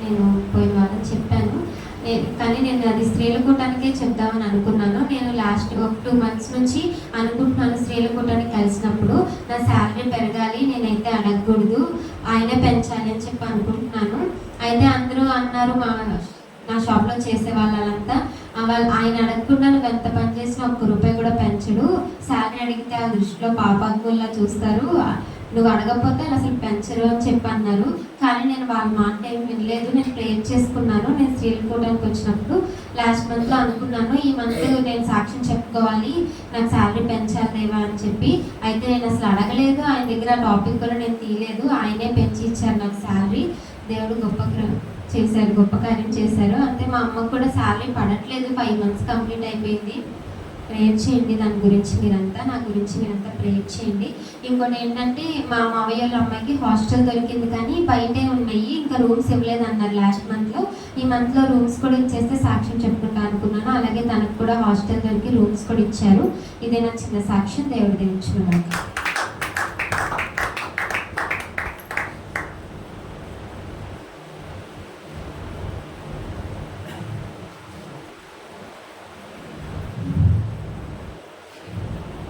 నేను పోయిన వారం చెప్పాను. కానీ నేను అది స్త్రీల కూటానికే చెప్దామని అనుకున్నాను. నేను లాస్ట్ ఒక 2 months నుంచి అనుకుంటున్నాను స్త్రీల కూటానికి కలిసినప్పుడు నా శాలరీ పెరగాలి, నేనైతే అడగకూడదు, ఆయనే పెంచాలి అని చెప్పి అనుకుంటున్నాను. అయితే అందరూ అన్నారు, నా షాప్లో చేసే వాళ్ళంతా ఆయన అడగకుండా నువ్వు ఎంత పని చేసినా ₹1 కూడా పెంచడు, శాలరీ అడిగితే ఆ దృష్టిలో పాపాత్ముల్లా చూస్తారు, నువ్వు అడగకపోతే అసలు పెంచరు అని చెప్పి అన్నారు. కానీ నేను వాళ్ళ మాట ఏమి వినలేదు. నేను ప్రేయర్ చేసుకున్నాను. నేను స్త్రీల కూటానికి వచ్చినప్పుడు లాస్ట్ మంత్లో అనుకున్నాను, ఈ మంత్ నేను సాక్ష్యం చెప్పుకోవాలి, నాకు శాలరీ పెంచాలి దేవా అని చెప్పి. అయితే నేను అసలు అడగలేదు, ఆయన దగ్గర టాపిక్ కూడా నేను తీయలేదు. ఆయనే పెంచి ఇచ్చారు నాకు శాలరీ. దేవుడు గొప్ప కార్యం చేశారు. అంటే మా అమ్మకు కూడా శాలరీ పడట్లేదు, 5 months కంప్లీట్ అయిపోయింది. ప్రేయర్ చేయండి దాని గురించి మీరంతా, నా గురించి మీరంతా ప్రేయర్ చేయండి. ఇంకోటి ఏంటంటే మా మావయ్య వాళ్ళ అమ్మాయికి హాస్టల్ దొరికింది, కానీ బయటే ఉన్నాయి, ఇంకా రూమ్స్ ఇవ్వలేదు అన్నారు లాస్ట్ మంత్లో. ఈ మంత్లో రూమ్స్ కూడా ఇచ్చేస్తే సాక్ష్యం చెప్పుకుంటా అనుకున్నాను. అలాగే తనకు కూడా హాస్టల్ దొరికి రూమ్స్ కూడా ఇచ్చారు. ఇదే నా చిన్న సాక్ష్యం. దేవుడు దీవించుకున్నాను.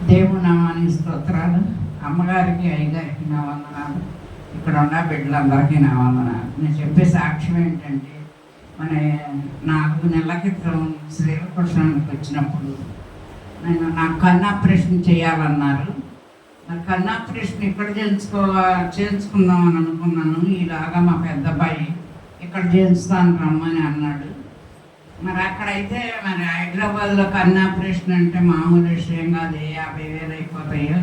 దేవుని నామానికి స్తోత్రాలు. అమ్మగారికి, అయ్యగారికి నా వందనాలు. ఇక్కడ ఉన్న బిడ్డలందరికీ నా వందనాలు. నేను చెప్పే సాక్ష్యం ఏంటంటే, మన 4 నెలల క్రితం శ్రీలకృష్ణానికి వచ్చినప్పుడు నాకు కన్ను ఆపరేషన్ చేయాలన్నారు. నాకు కన్ను ఆపరేషన్ ఇక్కడ చేయించుకుందామని అనుకున్నాను. ఇలాగా మా పెద్ద అబ్బాయి ఇక్కడ చేయించుతాను రమ్మని అన్నాడు. మరి అక్కడైతే మరి హైదరాబాద్లో కన్ను ఆపరేషన్ అంటే మామూలు విషయం కాదు, 50,000 అయిపోతాయో.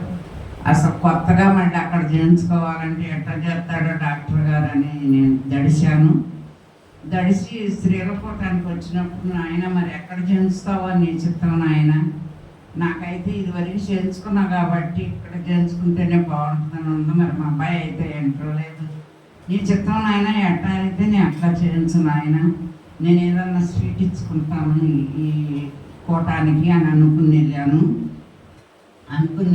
అసలు కొత్తగా మళ్ళీ అక్కడ చేయించుకోవాలంటే ఎట్లా చేస్తాడో డాక్టర్ గారు అని నేను దడిసి స్త్రీల కూటానికి వచ్చినప్పుడు ఆయన మరి ఎక్కడ చేయించుతావో నీ చిత్తం ఆయన, నాకైతే ఇదివరకు చేయించుకున్నా కాబట్టి ఇక్కడ చేయించుకుంటేనే బాగుంటుందని ఉంది. మరి మా అబ్బాయి అయితే ఎంటలేదు, నీ చిత్తం ఆయన ఎట్లా అయితే నేను అట్లా చేయించను ఆయన, నేను ఏదన్నా స్వీట్ ఇచ్చుకుంటాను ఈ కూటానికి అని అనుకుని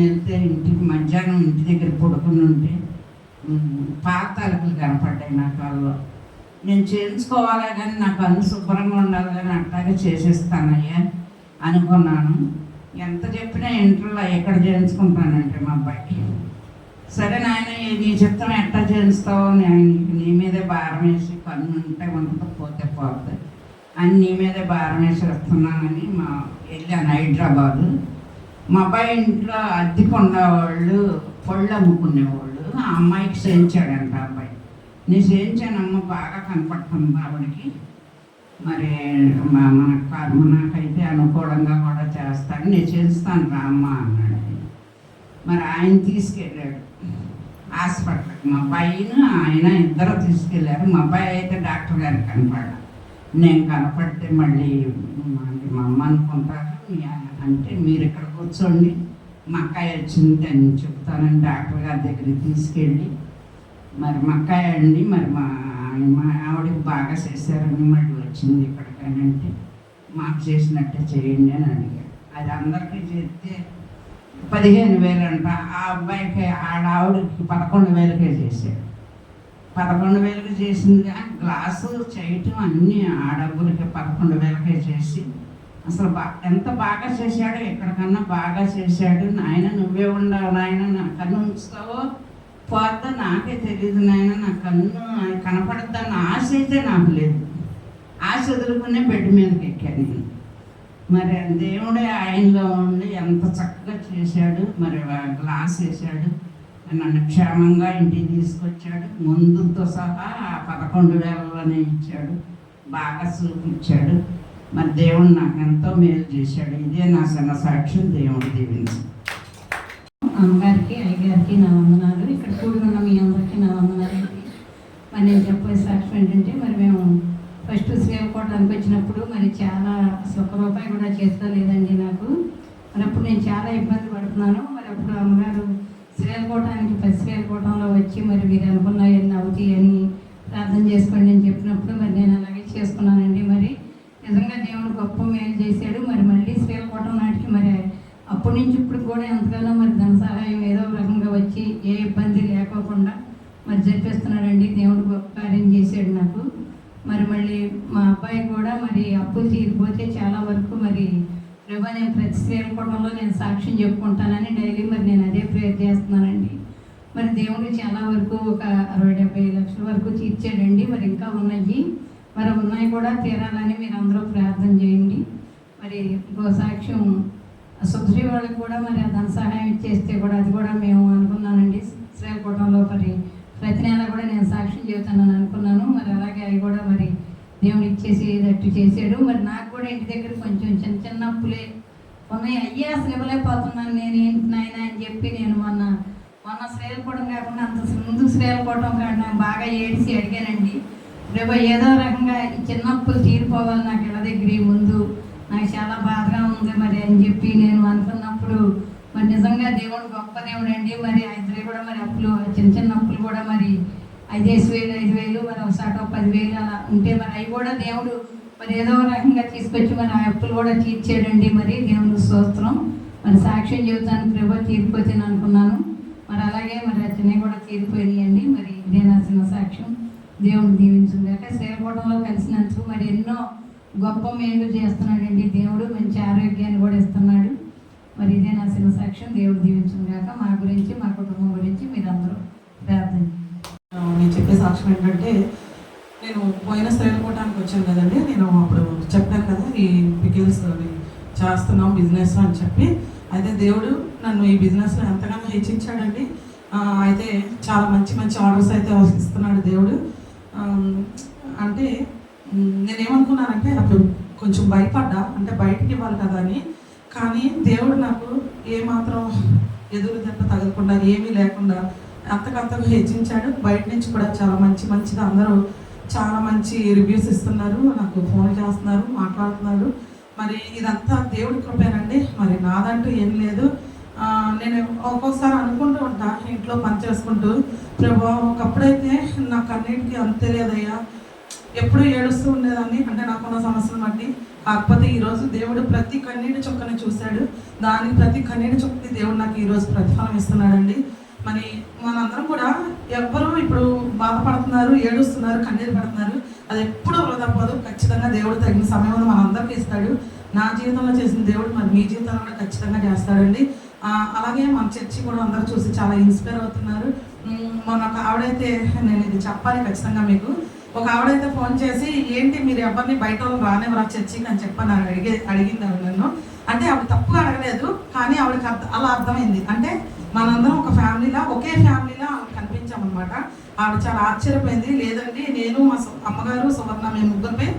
వెళ్తే ఇంటికి మధ్యాహ్నం ఇంటి దగ్గర పడుకుని ఉంటే పాత తలుపులు కనపడ్డాయి నా కళ్ళలో. నేను చేయించుకోవాలి కానీ నాకు అన్ని శుభ్రంగా ఉండాలి కానీ అట్లాగే చేసేస్తానయ్యా అనుకున్నాను. ఎంత చెప్పినా ఇంట్లో ఎక్కడ చేయించుకుంటానంటే మా అబ్బాయికి, సరే నాయన నీ చిత్తం ఎట్లా చేయిస్తావో, నీ మీదే భారం వేసి కన్ను ఉంటే ఉండదు, పోతే పోతుంది అని నీ మీదే భారం వేసి వస్తున్నానని వెళ్ళాను హైదరాబాదు. మా అబ్బాయి ఇంట్లో అద్దెకు ఉండేవాళ్ళు పళ్ళు అమ్ముకునేవాళ్ళు. ఆ అమ్మాయికి చేయించాడంట అబ్బాయి. నేను చేయించానమ్మ, బాగా కనపడుతుంది ఆవిడకి, మరి నాకైతే అనుకూలంగా కూడా చేస్తాడు, నేను చేస్తాను రా అమ్మ అన్నాడు. మరి ఆయన తీసుకెళ్ళాడు హాస్పిటల్కి. మా అబ్బాయిని ఆయన ఇద్దరు తీసుకెళ్ళారు. మా అబ్బాయి అయితే డాక్టర్ గారికి కనపడ్డా. నేను కనపడితే మళ్ళీ మా అమ్మ అనుకుంటారు అంటే, మీరు ఇక్కడ కూర్చోండి, మా అక్కాయి వచ్చింది అని చెప్తానని డాక్టర్ గారి దగ్గరికి తీసుకెళ్ళి, మరి మా అక్కాయి అండి మరి మా ఆవిడకి బాగా చేశారని మళ్ళీ వచ్చింది ఇక్కడికని అంటే, మాకు చేసినట్టే చేయండి అని అడిగాడు. అది అందరికీ చేస్తే 15,000 అంట. ఆ అబ్బాయికి ఆవిడకి 11,000కే చేశాడు. 11,000కి చేసింది కానీ గ్లాసు చేయటం అన్నీ ఆ డబ్బులకి 11,000కే చేసి, అసలు ఎంత బాగా చేశాడో, ఎక్కడికన్నా బాగా చేశాడు. నాయన నువ్వే ఉండవు నాయన, నా కన్ను ఉంచుతావో పోద్దా నాకే తెలియదు నాయన, నా కన్ను కనపడద్దన్న ఆశ అయితే నాకు లేదు. ఆశ వదులుకునే బెడ్ మీదకి ఎక్కాను నేను. మరి దేవుడే ఆయనలో ఉండి ఎంత చక్కగా చేశాడు. మరి గ్లాస్ వేసాడు, నన్ను క్షేమంగా ఇంటికి తీసుకొచ్చాడు. ముందుతో సహా 11,000లోనే ఇచ్చాడు, బాగా చూపించాడు. మరి దేవుడు నాకు ఎంతో మేలు చేశాడు. ఇదే నా చిన్న సాక్ష్యం. దేవుడు దీవించి. అమ్మగారికి, అయ్యగారికి నా వందనాలు. ఇక్కడ కూడుకున్న మీ అందరికీ నా వందనాలు. మరి నేను చెప్పే సాక్ష్యం ఏంటంటే, మరి మేము ఫస్ట్ శ్రీలకోటానికి వచ్చినప్పుడు మరి చాలా అసలు ₹1 కూడా చేస్తా లేదండి నాకు. మరి అప్పుడు నేను చాలా ఇబ్బంది పడుతున్నాను. మరి అప్పుడు అమ్మగారు శ్రీలకోటానికి శ్రీలకోటంలో వచ్చి మరి మీరు అనుకున్నాయన్నీ అవుతాయి అని ప్రార్థన చేసుకోండి అని చెప్పినప్పుడు మరి నేను అలాగే చేసుకున్నానండి. మరి నిజంగా దేవుడు గొప్ప మేలు చేశాడు. మరి మళ్ళీ శ్రీలకోటం నాటికి మరి అప్పటి నుంచి ఇప్పుడు కూడా ఎంతగానో మరి ధన సహాయం ఏదో రకంగా వచ్చి ఏ ఇబ్బంది లేకోకుండా మరి జరిపిస్తున్నాడండి. దేవుడు గొప్ప కార్యం చేశాడు నాకు. మరి మళ్ళీ మా అబ్బాయి కూడా మరి అప్పులు తీరిపోతే చాలా వరకు మరి ప్రభా నేను ప్రతి శ్రీలకోటంలో నేను సాక్ష్యం చెప్పుకుంటానని డైలీ మరి నేను అదే ప్రేయర్ చేస్తున్నానండి. మరి దేవుడు చాలా వరకు ఒక 60-70 లక్షల వరకు తీర్చాడండి. మరి ఇంకా ఉన్నాయి, మరి ఉన్నాయి కూడా తీరాలని మీరు అందరూ ప్రార్థన చేయండి. మరి ఇంకో సాక్ష్యం సుబ్శ్రీ వాళ్ళకి కూడా మరి ధన సహాయం ఇచ్చేస్తే కూడా అది కూడా మేము అనుకున్నానండి. శ్రీలకోటంలో మరి ప్రతి నెల కూడా నేను సాక్ష్యం చెబుతానని అనుకున్నాను. మరి అలాగే అవి కూడా మరి దేవుడు ఇచ్చేసేటట్టు చేశాడు. మరి నాకు కూడా ఇంటి దగ్గర కొంచెం చిన్న చిన్న అప్పులే ఉన్నాయి. అయ్యా అసలు ఇవ్వలేకపోతున్నాను నేను, ఏంటి నాయన అని చెప్పి నేను మొన్న శ్రీలకోటం కాకుండా అంత ముందు శ్రీలకోటం కాదు నాకు బాగా ఏడిసి అడిగానండి. రేపు ఏదో రకంగా ఈ చిన్న అప్పులు తీరిపోవాలి నాకు ఇళ్ళ దగ్గర ముందు, నాకు చాలా బాధగా ఉంది మరి అని చెప్పి నేను అనుకున్నప్పుడు మరి నిజంగా దేవుడు గొప్ప దేవుడు అండి. మరి ఇద్దరు కూడా మరి అప్పులు చిన్న చిన్న అప్పులు కూడా మరి 5,000 5,000 మరి ఒకసారి 10,000 అలా ఉంటే మరి అవి కూడా దేవుడు మరి ఏదో రకంగా తీసుకొచ్చి మరి ఆ అప్పులు కూడా తీర్చాడండి. మరి దేవుడు స్తోత్రం. మరి సాక్ష్యం చెబుతాను ప్రభు తీరిపోతాను అనుకున్నాను. మరి అలాగే మరి అతనే కూడా తీరిపోయినాయండి. మరి ఇదే నా చిన్న సాక్ష్యం. దేవుడు దీవించుగాక. శ్రీలకోటంలో కలిసినందుకు మరి ఎన్నో గొప్ప మేలు చేస్తున్నాడండి దేవుడు. మంచి ఆరోగ్యాన్ని కూడా ఇస్తున్నాడు. మరి ఇదే నా చిన్న సాక్ష్యం. దేవుడు దీవించుగాక. మా గురించి మా కుటుంబం గురించి మీరందరూ ప్రార్థన. నేను చెప్పే సాక్ష్యం ఏంటంటే, నేను పోయిన శ్రీలకోటానికి వచ్చాను కదండి. నేను అప్పుడు చెప్పాను కదా ఈ పికిల్స్ చేస్తున్నాం బిజినెస్ అని చెప్పి. అయితే దేవుడు నన్ను ఈ బిజినెస్లో ఎంతగానో హెచ్చించాడండి. అయితే చాలా మంచి మంచి ఆర్డర్స్ అయితే ఇస్తున్నాడు దేవుడు. అంటే నేనేమనుకున్నానంటే అప్పుడు కొంచెం భయపడ్డా, అంటే బయటికి ఇవ్వాలి కదా అని. కానీ దేవుడు నాకు ఏమాత్రం ఎదురు దెబ్బ తగలకుండా ఏమీ లేకుండా అంతకంతకు హెచ్చించాడు. బయట నుంచి కూడా చాలా మంచిగా అందరూ చాలా మంచి రివ్యూస్ ఇస్తున్నారు, నాకు ఫోన్ చేస్తున్నారు, మాట్లాడుతున్నారు. మరి ఇదంతా దేవుడి కృపేనండి. మరి నాదంటూ ఏం లేదు. నేను ఒక్కొక్కసారి అనుకుంటూ ఉంటా ఇంట్లో పని చేసుకుంటూ, ప్రభా ఒకప్పుడైతే నా కన్నీటికి అంతే లేదయ్యా, ఎప్పుడు ఏడుస్తూ ఉండేదాన్ని, అంటే నాకున్న సమస్యలు బట్టి. కాకపోతే ఈరోజు దేవుడు ప్రతి కన్నీటి చుక్కని చూశాడు. దానికి ప్రతి కన్నీటి చుక్కని దేవుడు నాకు ఈరోజు ప్రతిఫలం ఇస్తున్నాడండి. మరి మనందరం కూడా ఎవ్వరూ ఇప్పుడు బాధపడుతున్నారు, ఏడుస్తున్నారు, కన్నీరు పడుతున్నారు, అది ఎప్పుడూ వృధా పోదు. ఖచ్చితంగా దేవుడు తగిన సమయంలో మనందరికీ ఇస్తాడు. నా జీవితంలో చేసిన దేవుడు మరి మీ జీవితంలో కూడా ఖచ్చితంగా చేస్తాడండి. అలాగే మన చర్చి కూడా అందరూ చూసి చాలా ఇన్స్పైర్ అవుతున్నారు. మొన్న ఒక ఆవిడైతే, నేను ఇది చెప్పాలి ఖచ్చితంగా మీకు, ఒక ఆవిడైతే ఫోన్ చేసి ఏంటి మీరు ఎవరిని బయట వాళ్ళు రానివ్వరా చర్చికి అని చెప్పని అడిగింది ఆవిడ నన్ను. అంటే ఆవిడ తప్పుగా అడగలేదు, కానీ ఆవిడకి అలా అర్థమైంది. అంటే మనందరం ఒక ఫ్యామిలీలా, ఒకే ఫ్యామిలీలా ఆవిడ కనిపించామన్నమాట. ఆవిడ చాలా ఆశ్చర్యపోయింది. లేదండి నేను మా అమ్మగారు సువర్ణ మేము ముగ్గురిపై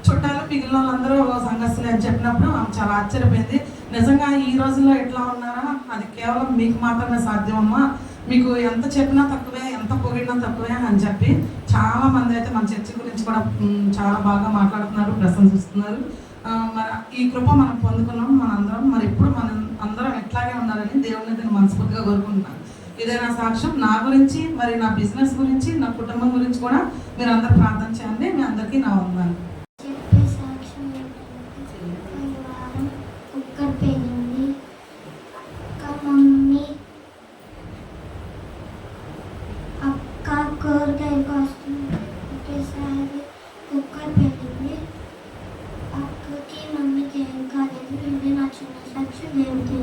చుట్టాలు, మిగిలిన వాళ్ళందరూ సంఘస్థులే అని చెప్పినప్పుడు ఆమె చాలా ఆశ్చర్యపోయింది. నిజంగా ఈ రోజుల్లో ఎట్లా ఉన్నారా, అది కేవలం మీకు మాత్రమే సాధ్యమమ్మా, మీకు ఎంత చెప్పినా తక్కువే, ఎంత పొగిడినా తక్కువే అని చెప్పి చాలా మంది అయితే మన చర్చి గురించి కూడా చాలా బాగా మాట్లాడుతున్నారు, ప్రశంసిస్తున్నారు. మరి ఈ కృప మనం పొందుకున్నాం మనందరం. మరి ఎప్పుడు మనం అందరం ఎట్లాగే ఉండాలని దేవుని నేను మనస్ఫూర్తిగా కోరుకుంటున్నాను. ఇదే నా సాక్ష్యం. నా గురించి, మరి నా బిజినెస్ గురించి, నా కుటుంబం గురించి కూడా మీరు అందరూ ప్రార్థన చేయండి. మీ అందరికీ నా వందనాలు. కూరగాయల కోసం ఒకేసారి కుక్కర్ పెట్టింది. అక్కకి మమ్మీకి ఏం కాలేదు. ఇది నా చిన్న సాక్ష్యం. దేవుడికి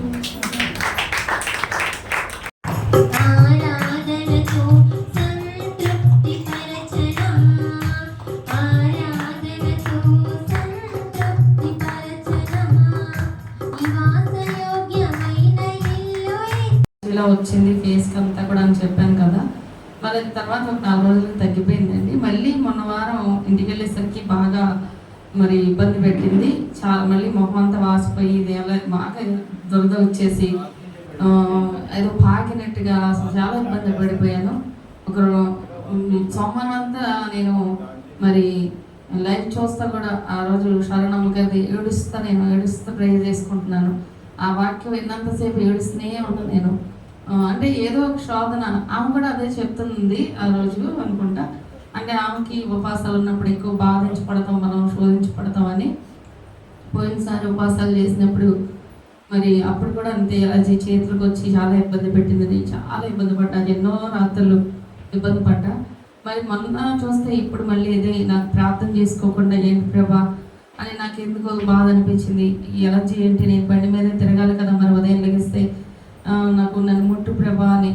ఇలా వచ్చింది ఫేస్కి అంతా కూడా అని చెప్పాను కదా. మరి తర్వాత ఒక 4 రోజులకు తగ్గిపోయిందండి. మళ్ళీ మొన్న వారం ఇంటికి వెళ్ళేసరికి బాగా మరి ఇబ్బంది పెట్టింది. చాలా మళ్ళీ మొహం అంతా వాసిపోయి ఇది అలా బాగా దురద వచ్చేసి ఏదో పాకినట్టుగా అసలు చాలా ఇబ్బంది పడిపోయాను. ఒక సోమవారం అంతా నేను మరి లైవ్ చూస్తా కూడా ఆ రోజు శరణమ్మ గారి నేను ఏడుస్తూ ప్రేయర్ చేసుకుంటున్నాను. ఆ వాక్యం విన్నంతసేపు ఏడుస్తూనే ఉన్నాను నేను. అంటే ఏదో ఒక శోధన, ఆమె కూడా అదే చెప్తుంది ఆ రోజు అనుకుంటా. అంటే ఆమెకి ఉపవాసాలు ఉన్నప్పుడు ఎక్కువ బాధించబడతాం, మనం శోధించబడతాం అని. పోయినసారి ఉపవాసాలు చేసినప్పుడు మరి అప్పుడు కూడా అంతే, అలర్జీ చేతులకు వచ్చి చాలా ఇబ్బంది పెట్టింది. చాలా ఇబ్బంది పడ్డా, ఎన్నో రాత్రులు ఇబ్బంది పడ్డా. మరి మొన్న చూస్తే ఇప్పుడు మళ్ళీ ఇదే నాకు ప్రార్థన చేసుకోకుండా ఏంటి ప్రభా అని నాకు ఎందుకో బాధ అనిపించింది. ఈ ఎలర్జీ ఏంటి, నేను బండి మీద తిరగాలి కదా, మరి ఉదయం లెగిస్తే నాకు నన్ను ముట్టు ప్రభా అని.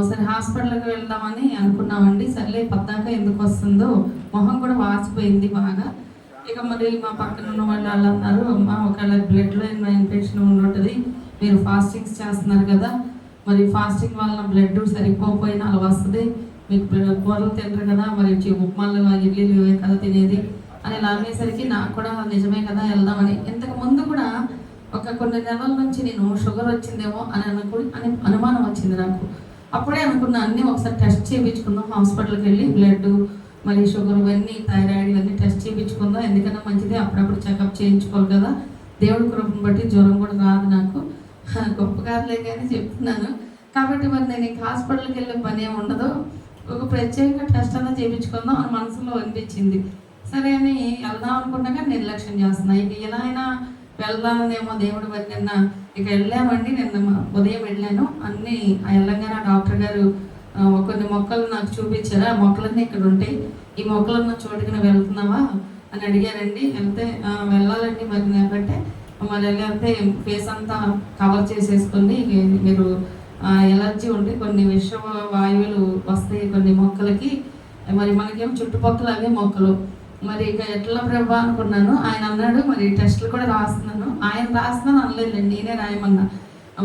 సరే హాస్పిటల్కి వెళ్దామని అనుకున్నామండి. సర్లే పద్దాక ఎందుకు వస్తుందో, మొహం కూడా వాసిపోయింది బాగా. ఇక మరి మా పక్కన ఉన్న వాళ్ళు అన్నారు, అమ్మ ఒకవేళ బ్లడ్లో ఇన్ఫెక్షన్ ఉంటుంది, మీరు ఫాస్టింగ్స్ చేస్తున్నారు కదా, మరి ఫాస్టింగ్ వల్ల బ్లడ్ సరిపోయినా అలా వస్తుంది, మీకు కూరలు తినరు కదా, మరి ఉప్మాలు ఇడ్లీలు ఇవే కదా తినేది అని ఇలా అనేసరికి నాకు కూడా నిజమే కదా వెళ్దామని. ఇంతకు ముందు కూడా కొన్ని నెలల నుంచి నేను షుగర్ వచ్చిందేమో అని అనుమానం వచ్చింది నాకు. అప్పుడే అనుకున్నా అన్నీ ఒకసారి టెస్ట్ చేయించుకుందాం, హాస్పిటల్కి వెళ్ళి బ్లడ్ మరి షుగర్ ఇవన్నీ థైరాయిడ్ ఇవన్నీ టెస్ట్ చేయించుకుందాం, ఎందుకన్నా మంచిది, అప్పుడప్పుడు చెకప్ చేయించుకోవాలి కదా, దేవుడి కృపను బట్టి జ్వరం కూడా రాదు నాకు, గొప్ప కాదులే కానీ చెప్తున్నాను. కాబట్టి మరి నేను ఇంక హాస్పిటల్కి వెళ్ళే పని ఏమి ఉండదు, ఒక ప్రత్యేక టెస్ట్ అన్నా చేయించుకుందాం అని మనసులో అనిపించింది. సరే అని వెళ్దాం అనుకున్నాక నిర్లక్ష్యం చేస్తున్నా. ఇక ఎలా అయినా వెళ్దామనేమో దేవుడు మరి నిన్న ఇక వెళ్ళామండి. నిన్న ఉదయం వెళ్ళాను, అన్నీ వెళ్ళంగానే డాక్టర్ గారు కొన్ని మొక్కలు నాకు చూపించారు. ఆ మొక్కలన్నీ ఇక్కడ ఉంటాయి, ఈ మొక్కలున్న చోటుకి నువ్వు వెళ్తున్నావా అని అడిగారండి. వెళ్తే వెళ్ళాలండి మరి నాకంటే మరి వెళ్తే ఫేస్ అంతా కవర్ చేసేసుకొని మీరు ఎలర్జీ ఉంటే కొన్ని విష వాయువులు వస్తాయి కొన్ని మొక్కలకి, మరి మనకేమో చుట్టుపక్కల అవే మొక్కలు, మరి ఇక ఎట్లా ప్రభా అనుకున్నాను. ఆయన అన్నాడు మరి టెస్టులు కూడా రాస్తున్నాను. ఆయన రాస్తున్నాను అనలేదండి, నేనే రాయమన్నా.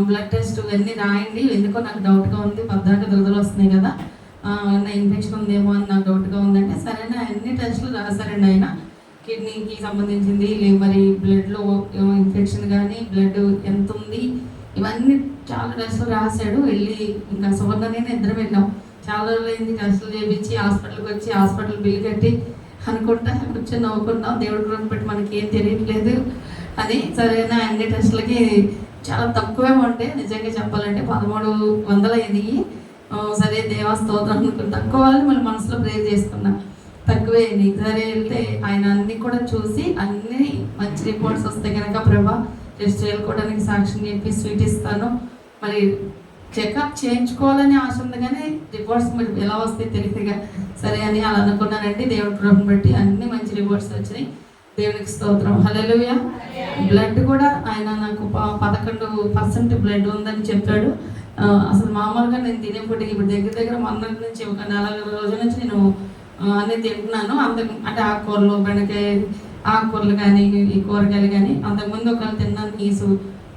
బ్లడ్ టెస్ట్ ఇవన్నీ రాయండి, ఎందుకో నాకు డౌట్గా ఉంది, పద్దాక దురదలు వస్తున్నాయి కదా, ఇన్ఫెక్షన్ ఉందేమో అని నాకు డౌట్గా ఉందంటే సరేనా అన్ని టెస్టులు రాశారండి ఆయన. కిడ్నీకి సంబంధించింది, మరి బ్లడ్లో ఇన్ఫెక్షన్ కానీ బ్లడ్ ఎంత ఉంది ఇవన్నీ చాలా టెస్టులు రాశాడు. వెళ్ళి ఇంకా సువర్ణనే ఇద్దరం వెళ్ళాం. చాలా రోజులు అయింది టెస్టులు చేయించి హాస్పిటల్కి వచ్చి హాస్పిటల్ బిల్ కట్టి అనుకుంటా కూర్చొని నవ్వుకున్నాం, దేవుడి గురించి బట్టి మనకి ఏం తెలియట్లేదు అని. సరైన అన్ని టెస్టులకి చాలా తక్కువే ఉంటాయి, నిజంగా చెప్పాలంటే 1300 అయినాయి. సరే దేవస్తోత్రం అనుకుని తక్కువ వాళ్ళు మళ్ళీ మనసులో ప్రేర్ చేసుకున్నా, తక్కువే అయినాయి. సరే వెళ్తే ఆయన అన్ని కూడా చూసి అన్ని మంచి రిపోర్ట్స్ వస్తే కనుక ప్రభా టెస్ట్ చేసుకోవడానికి సాక్ష్యం చెప్పి స్వీట్ ఇస్తాను, మరి చెకప్ చేయించుకోవాలని ఆశ ఉంది కానీ రిపోర్ట్స్ మరి ఎలా వస్తాయి తెలియదుగా. సరే అని అలా అనుకున్నానండి. దేవుడి కృపను బట్టి అన్ని మంచి రిపోర్ట్స్ వచ్చినాయి, దేవునికి స్తోత్రం, హల్లెలూయా. బ్లడ్ కూడా ఆయన నాకు 11% బ్లడ్ ఉందని చెప్పాడు. అసలు మామూలుగా నేను తినే ఫుడ్ ఇప్పుడు దగ్గర మొన్న నుంచి ఒక 4 రోజుల నుంచి నేను అన్నీ తింటున్నాను. అంటే ఆకుకూరలు, బెండకాయ ఆకుకూరలు కానీ ఈ కూరగాయలు కానీ, అంతకుముందు ఒకవేళ తిన్నాను నీసు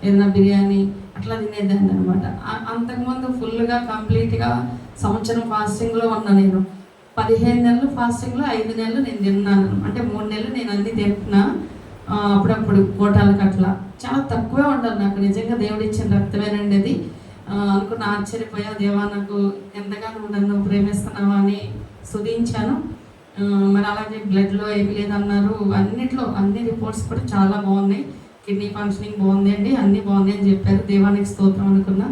ఏదైనా బిర్యానీ అట్లా తినేదాన్ని అనమాట. అంతకుముందు ఫుల్గా కంప్లీట్గా సంవత్సరం ఫాస్టింగ్లో ఉన్నా నేను. 15 నెలలు ఫాస్టింగ్లో 5 నెలలు నేను తిన్నాను, అంటే 3 నెలలు నేను అన్నీ తింటున్నా. అప్పుడప్పుడు కోటాలకు అట్లా చాలా తక్కువే ఉండాలి నాకు. నిజంగా దేవుడు ఇచ్చిన రక్తమేనండి అది. అనుకున్న ఆశ్చర్యపోయా, దేవా నాకు ఎంతగానో నన్ను ప్రేమిస్తున్నావా అని స్తుతించాను. మరి అలాగే బ్లడ్లో ఏమి లేదన్నారు, అన్నిట్లో అన్ని రిపోర్ట్స్ కూడా చాలా బాగున్నాయి. కిడ్నీ ఫంక్షనింగ్ బాగుంది అండి, అన్నీ బాగుంది అని చెప్పారు, దేవానికి స్తోత్రం అనుకున్నా.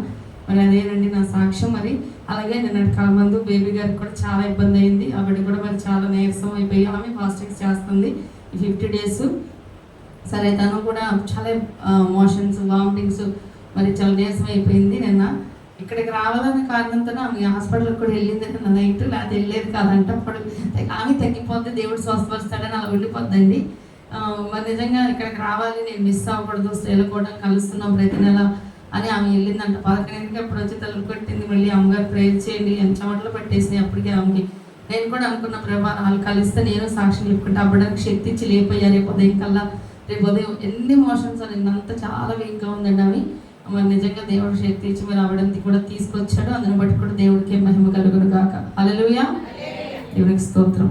మరి అదేనండి నా సాక్ష్యం. మరి అలాగే నిన్న కాలమందు బేబీ గారికి కూడా చాలా ఇబ్బంది అయింది, ఆవిడ కూడా మరి చాలా నీరసం అయిపోయి ఆమె ఫాస్టింగ్స్ చేస్తుంది 50 days. సరే తను కూడా చాలా మోషన్స్ వామిటింగ్స్ మరి చాలా నీరసం అయిపోయింది. నిన్న ఇక్కడికి రావాలనే కారణంతో ఆమె హాస్పిటల్కి కూడా వెళ్ళింది నిన్న నైట్, లేకపోతే వెళ్ళేది కాదంట. అప్పుడు ఆమె తగ్గిపోద్ది, దేవుడు స్వస్థపరుస్తాడని అలా ఉండిపోద్దండి. మరి నిజంగా ఇక్కడికి రావాలి, నేను మిస్ అవ్వకూడదు, స్త్రీలు కూడా కలుస్తున్నాం ప్రతి నెల అని ఆమె వెళ్ళిందంట. 11కి అప్పుడు వచ్చి తలుపు కొట్టింది, మళ్ళీ అమ్మగారు ప్రేర్ చేయండి అని చెమటలు పట్టేసినాయి అప్పటికే ఆమెకి. నేను కూడా అనుకున్న ప్రభా వాళ్ళు కలిస్తే నేను సాక్ష్యం చెప్పుకుంటే అవ్వడానికి శక్తి ఇచ్చి లేకపోయా రేపు ఉదయం కల్లా. రేపు ఉదయం ఎన్ని మోషన్స్ అని నిన్నంతా చాలా వీక్గా ఉందండి ఆమె. మరి నిజంగా దేవుడు శక్తి ఇచ్చి మరి ఆవిడంతా కూడా తీసుకొచ్చాడు. అందుని బట్టి కూడా దేవుడికి మహిమ కలుగును గాక, హల్లెలూయా, దేవునికి స్తోత్రం.